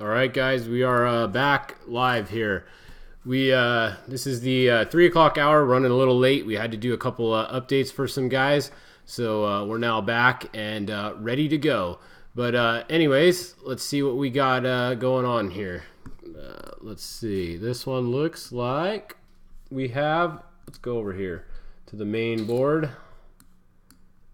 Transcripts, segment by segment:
All right, guys, we are back live here. This is the 3 o'clock hour, running a little late. We had to do a couple updates for some guys, so we're now back and ready to go. But anyways, let's see what we got going on here. Let's see. This one looks like we have. Let's go over here to the main board.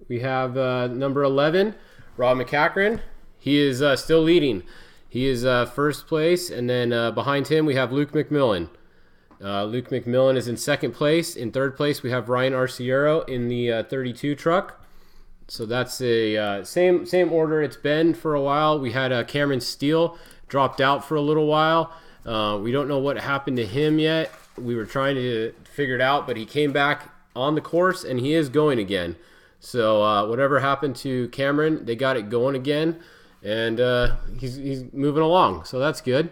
We have number 11, Rob McCachran. He is still leading. He is first place, and then behind him we have Luke McMillan. Luke McMillan is in second place. In third place we have Ryan Arciero in the 32 truck. So that's a same order it's been for a while. We had Cameron Steele dropped out for a little while. We don't know what happened to him yet. We were trying to figure it out, but he came back on the course, and he is going again. So whatever happened to Cameron, they got it going again. And he's moving along, so that's good.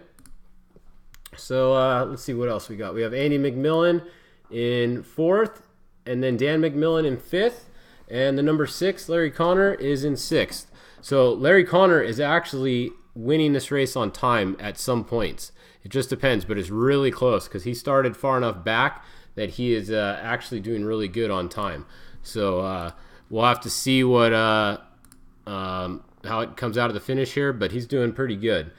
So let's see what else we got. We have Andy McMillan in fourth, and then Dan McMillan in fifth, and the number 6, Larry Connor, is in sixth. So Larry Connor is actually winning this race on time at some points. It just depends, but it's really close because he started far enough back that he is actually doing really good on time. So we'll have to see what how it comes out of the finish here, but he's doing pretty good.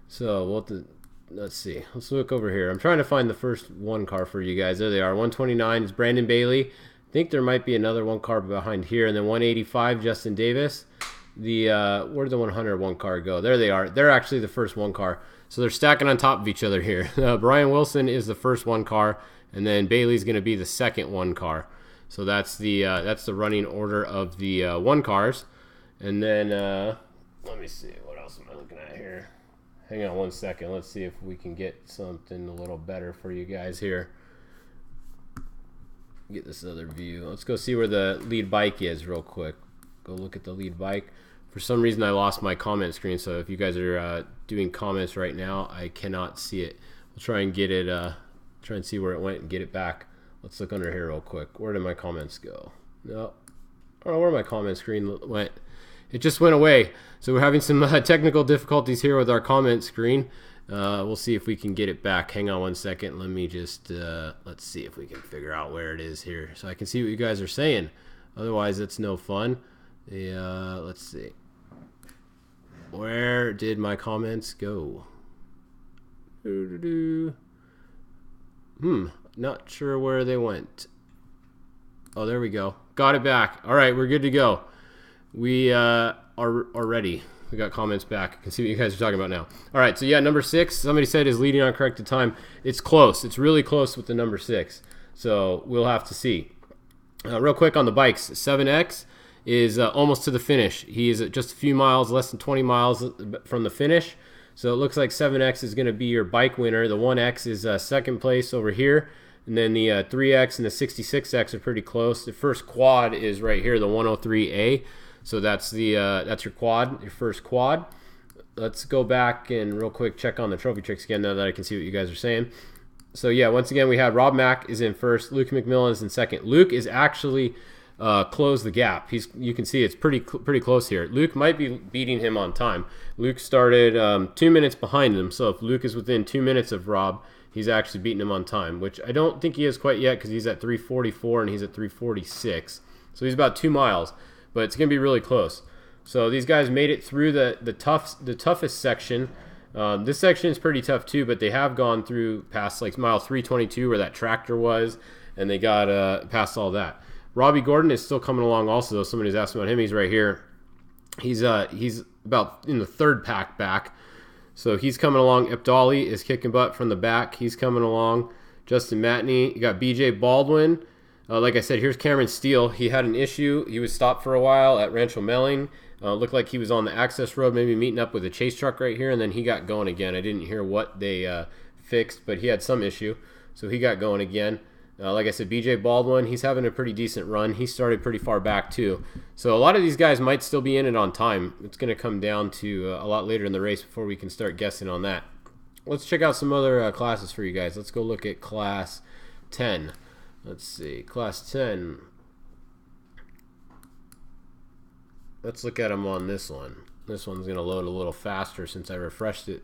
So we'll have to, let's see. Let's look over here. I'm trying to find the first one car for you guys. There they are. 129 is Brandon Bailey. I think there might be another one car behind here, and then 185, Justin Davis. The where did the 101 car go? There they are. They're actually the first one car. So they're stacking on top of each other here. Brian Wilson is the first one car, and then Bailey's going to be the second one car. So that's the running order of the one cars. And then, let me see, what else am I looking at here? Hang on one second. Let's see if we can get something a little better for you guys here. Get this other view. Let's go see where the lead bike is real quick. Go look at the lead bike. For some reason, I lost my comment screen, so if you guys are doing comments right now, I cannot see it. We'll try and get it, try and see where it went and get it back. Let's look under here real quick. Where did my comments go? No. I don't know where my comment screen went. It just went away. So we're having some technical difficulties here with our comment screen. We'll see if we can get it back. Hang on one second. Let me just, let's see if we can figure out where it is here so I can see what you guys are saying. Otherwise, it's no fun. Let's see. Where did my comments go? Not sure where they went. Oh, there we go. Got it back. All right, we're good to go. We are ready. We got comments back. I can see what you guys are talking about now. All right, so yeah, number 6, somebody said is leading on corrected time. It's close. It's really close with the number 6. So we'll have to see. Real quick on the bikes, 7X is almost to the finish. He is just a few miles, less than 20 miles from the finish. So it looks like 7X is going to be your bike winner. The 1X is second place over here. And then the 3X and the 66X are pretty close. The first quad is right here, the 103A. So that's your quad, your first quad. Let's go back and real quick check on the trophy tricks again now that I can see what you guys are saying. So yeah, once again we had Rob Mack is in first, Luke McMillan is in second. Luke is actually closed the gap. You can see it's pretty close here. Luke might be beating him on time. Luke started 2 minutes behind him, so if Luke is within 2 minutes of Rob, he's actually beating him on time, which I don't think he is quite yet because he's at 3:44 and he's at 3:46. So he's about 2 miles. But it's going to be really close. So these guys made it through the toughest section. This section is pretty tough too, but they have gone through past like mile 322 where that tractor was, and they got past all that. Robbie Gordon is still coming along also, though. Somebody's asking about him. He's right here. He's about in the third pack back. So he's coming along. Ipdali is kicking butt from the back. He's coming along. Justin Matney. You got BJ Baldwin. Like I said, here's Cameron Steele. He had an issue. He was stopped for a while at Rancho Melling. Looked like he was on the access road, maybe meeting up with a chase truck right here, and then he got going again. I didn't hear what they fixed, but he had some issue, so he got going again. Like I said, BJ Baldwin, he's having a pretty decent run. He started pretty far back too. So a lot of these guys might still be in it on time. It's going to come down to a lot later in the race before we can start guessing on that. Let's check out some other classes for you guys. Let's go look at Class 10. Let's see, Class 10. Let's look at them on this one. This one's going to load a little faster since I refreshed it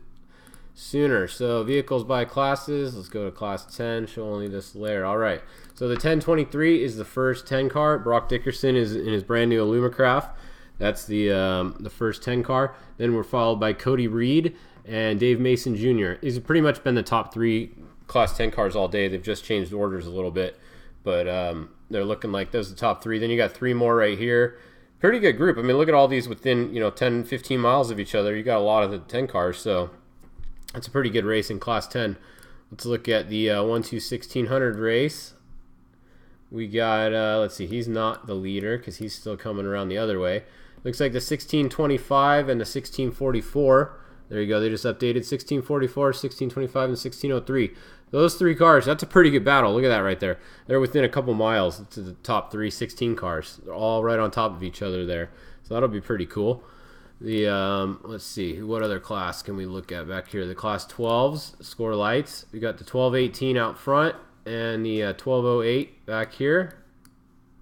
sooner. So vehicles by classes. Let's go to class 10. Show only this layer. All right. So the 1023 is the first 10 car. Brock Dickerson is in his brand new Illumicraft. That's the first 10 car. Then we're followed by Cody Reed and Dave Mason Jr. These have pretty much been the top 3 class 10 cars all day. They've just changed orders a little bit, but they're looking like those are the top 3. Then you got 3 more right here. Pretty good group. I mean, look at all these within 10, 15 miles of each other. You got a lot of the 10 cars, so that's a pretty good race in class 10. Let's look at the 1-2-1600 race. We got, let's see, he's not the leader because he's still coming around the other way. Looks like the 1625 and the 1644. There you go. They just updated 1644, 1625, and 1603. Those 3 cars, that's a pretty good battle. Look at that right there. They're within a couple miles to the top 3 16 cars. They're all right on top of each other there. So that'll be pretty cool. The let's see, what other class can we look at back here? The class 12s, Score Lights. We got the 1218 out front and the 1208 back here.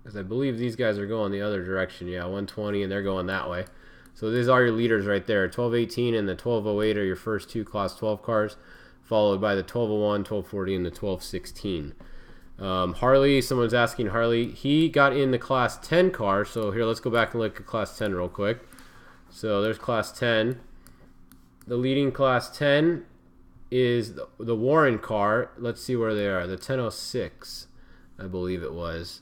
Because I believe these guys are going the other direction. Yeah, 120, and they're going that way. So these are your leaders right there. 1218 and the 1208 are your first 2 class 12 cars, followed by the 1201, 1240, and the 1216. Harley, someone's asking Harley. He got in the class 10 car. So here, let's go back and look at class 10 real quick. So there's class 10. The leading class 10 is the Warren car. Let's see where they are. The 1006, I believe it was.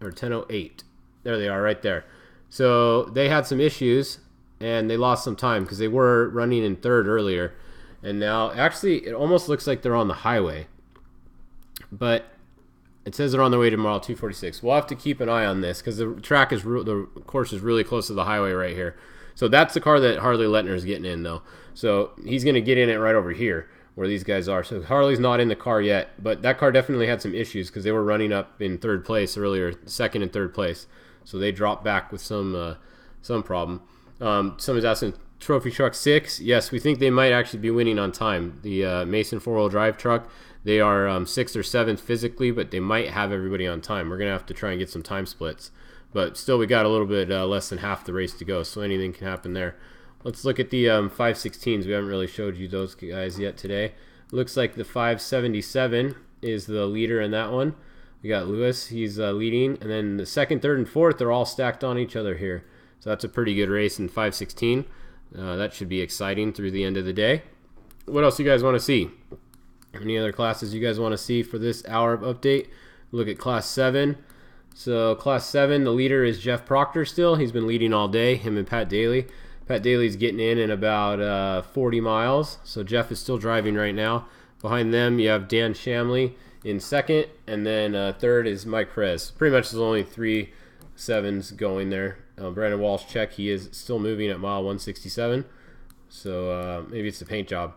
Or 1008. There they are right there. So they had some issues and they lost some time because they were running in 3rd earlier. And now, actually, it almost looks like they're on the highway. But it says they're on their way to mile 246. We'll have to keep an eye on this because the course is really close to the highway right here. So that's the car that Harley Lettner is getting in, though. So he's going to get in it right over here where these guys are. So Harley's not in the car yet, but that car definitely had some issues because they were running up in 3rd place earlier, 2nd and 3rd place. So they dropped back with some problem. Someone's asking, Trophy Truck 6. Yes, we think they might actually be winning on time. The Mason 4-wheel drive truck, they are 6th or 7th physically, but they might have everybody on time. We're going to have to try and get some time splits. But still, we got a little bit less than half the race to go, so anything can happen there. Let's look at the 516s. We haven't really showed you those guys yet today. Looks like the 577 is the leader in that one. We got Lewis, he's leading, and then the 2nd, 3rd, and 4th, they're all stacked on each other here. So that's a pretty good race in 516. That should be exciting through the end of the day. What else you guys want to see? Any other classes you guys want to see for this hour of update? Look at class 7. So class 7, the leader is Jeff Proctor still. He's been leading all day, him and Pat Daly. Pat Daly's getting in about 40 miles. So Jeff is still driving right now. Behind them, you have Dan Shamley in 2nd, and then 3rd is Mike Perez. Pretty much there's only 3 7s going there. Brandon Walsh, check. He is still moving at mile 167. So maybe it's the paint job.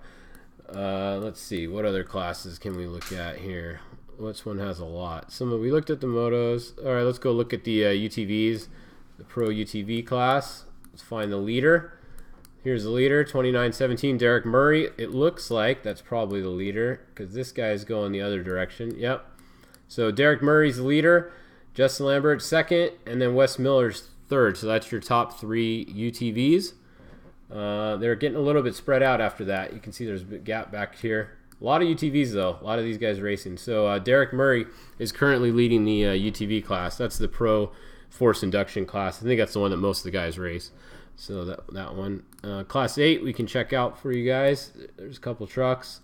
Let's see. What other classes can we look at here? Which one has a lot? We looked at the motos. All right, let's go look at the UTVs, the Pro UTV class. Let's find the leader. Here's the leader, 2917, Derek Murray. It looks like that's probably the leader because this guy is going the other direction. Yep. So Derek Murray's the leader, Justin Lambert 2nd, and then Wes Miller's 3rd. So that's your top 3 UTVs. They're getting a little bit spread out after that. You can see there's a big gap back here. A lot of UTVs, though. A lot of these guys racing. So Derek Murray is currently leading the UTV class. That's the Pro Force Induction class. I think that's the one that most of the guys race. So that one. Class 8 we can check out for you guys. There's a couple trucks.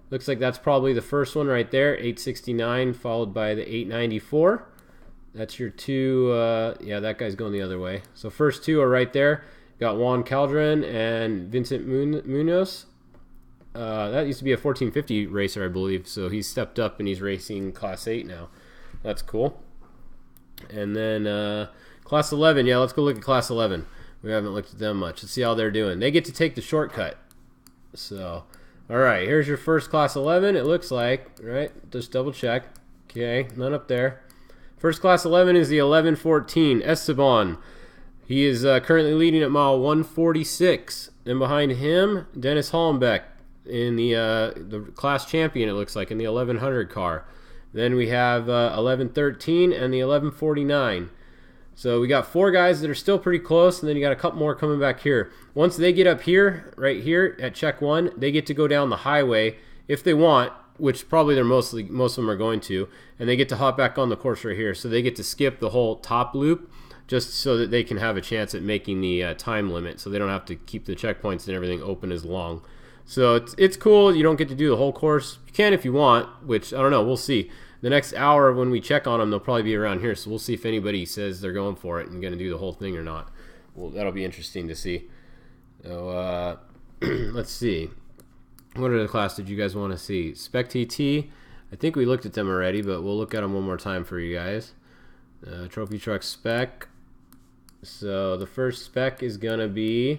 Looks like that's probably the first one right there, 869, followed by the 894. That's your 2. Yeah, that guy's going the other way. So first 2 are right there. Got Juan Caldron and Vincent Munoz. That used to be a 1450 racer, I believe. So he's stepped up and he's racing Class 8 now. That's cool. And then Class 11. Yeah, let's go look at Class 11. We haven't looked at them much. Let's see how they're doing. They get to take the shortcut. So, all right, here's your first Class 11. It looks like, right? Just double check. Okay, none up there. First Class 11 is the 1114, Esteban. He is currently leading at mile 146. And behind him, Dennis Hollenbeck in the class champion, it looks like, in the 1100 car. Then we have 1113 and the 1149. So we got 4 guys that are still pretty close, and then you got a couple more coming back here. Once they get up here, right here at check 1, they get to go down the highway if they want, which probably most of them are going to, and they get to hop back on the course right here. So they get to skip the whole top loop just so that they can have a chance at making the time limit, so they don't have to keep the checkpoints and everything open as long. So it's cool. You don't get to do the whole course. You can if you want, which I don't know. We'll see. The next hour when we check on them, they'll probably be around here. So we'll see if anybody says they're going for it and going to do the whole thing or not. Well, that'll be interesting to see. So let's see. What other class did you guys want to see? Spec TT. I think we looked at them already, but we'll look at them one more time for you guys. Trophy truck spec. So the first spec is going to be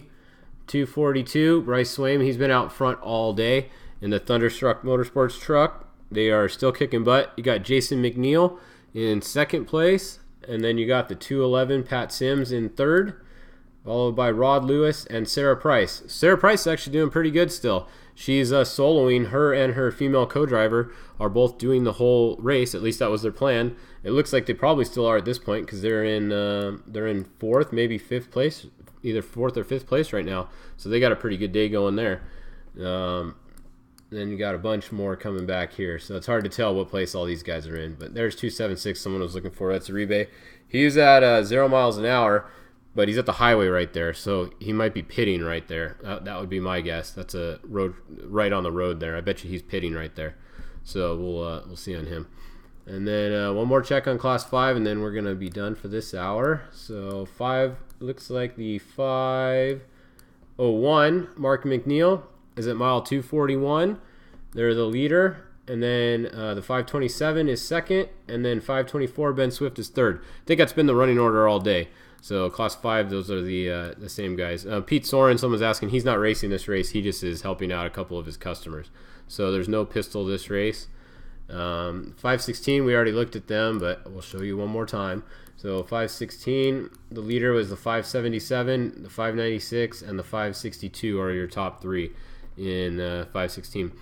242. Bryce Swaim. He's been out front all day in the Thunderstruck Motorsports truck. They are still kicking butt. You got Jason McNeil in second place, and then you got the 211 Pat Sims in third, followed by Rod Lewis and Sarah Price. Sarah Price is actually doing pretty good still. She's soloing. Her and her female co-driver are both doing the whole race. At least that was their plan. It looks like they probably still are at this point because they're in fourth, maybe fifth place, either fourth or fifth place right now. So they got a pretty good day going there. Then you got a bunch more coming back here. So it's hard to tell what place all these guys are in. But there's 276, someone was looking for. That's Uribe. He's at 0 miles an hour, but he's at the highway right there. So he might be pitting right there. That would be my guess. That's a road right on the road there. I bet you he's pitting right there. So we'll see on him. And then one more check on Class 5, and then we're going to be done for this hour. So 5 looks like the 501, Mark McNeil, is at mile 241. They're the leader. And then the 527 is second. And then 524, Ben Swift, is third. I think that's been the running order all day. So Class 5, those are the same guys. Pete Soren, someone's asking, he's not racing this race. He just is helping out a couple of his customers. So there's no pistol this race. 516, we already looked at them, but we'll show you one more time. So 516, the leader was the 577, the 596, and the 562 are your top 3 in 516.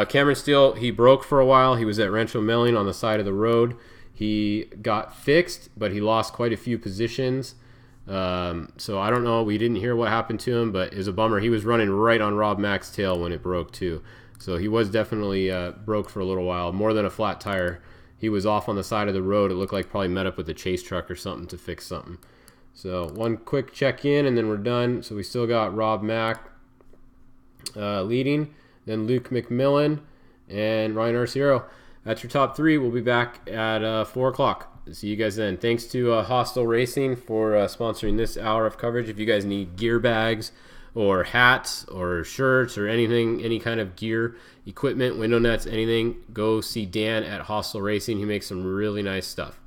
Cameron Steele, he broke for a while. He was at Rancho Melling on the side of the road. He got fixed, but he lost quite a few positions. So I don't know. We didn't hear what happened to him, but it was a bummer. He was running right on Rob Mack's tail when it broke too. So he was definitely broke for a little while, more than a flat tire. He was off on the side of the road. It looked like probably met up with a chase truck or something to fix something. So one quick check-in, and then we're done. So we still got Rob Mack leading, then Luke McMillan, and Ryan Arciero. That's your top 3. We'll be back at 4 o'clock. See you guys then. Thanks to Hostile Racing for sponsoring this hour of coverage. If you guys need gear bags or hats or shirts or anything, any kind of gear, equipment, window nets, anything, go see Dan at Hostile Racing. He makes some really nice stuff.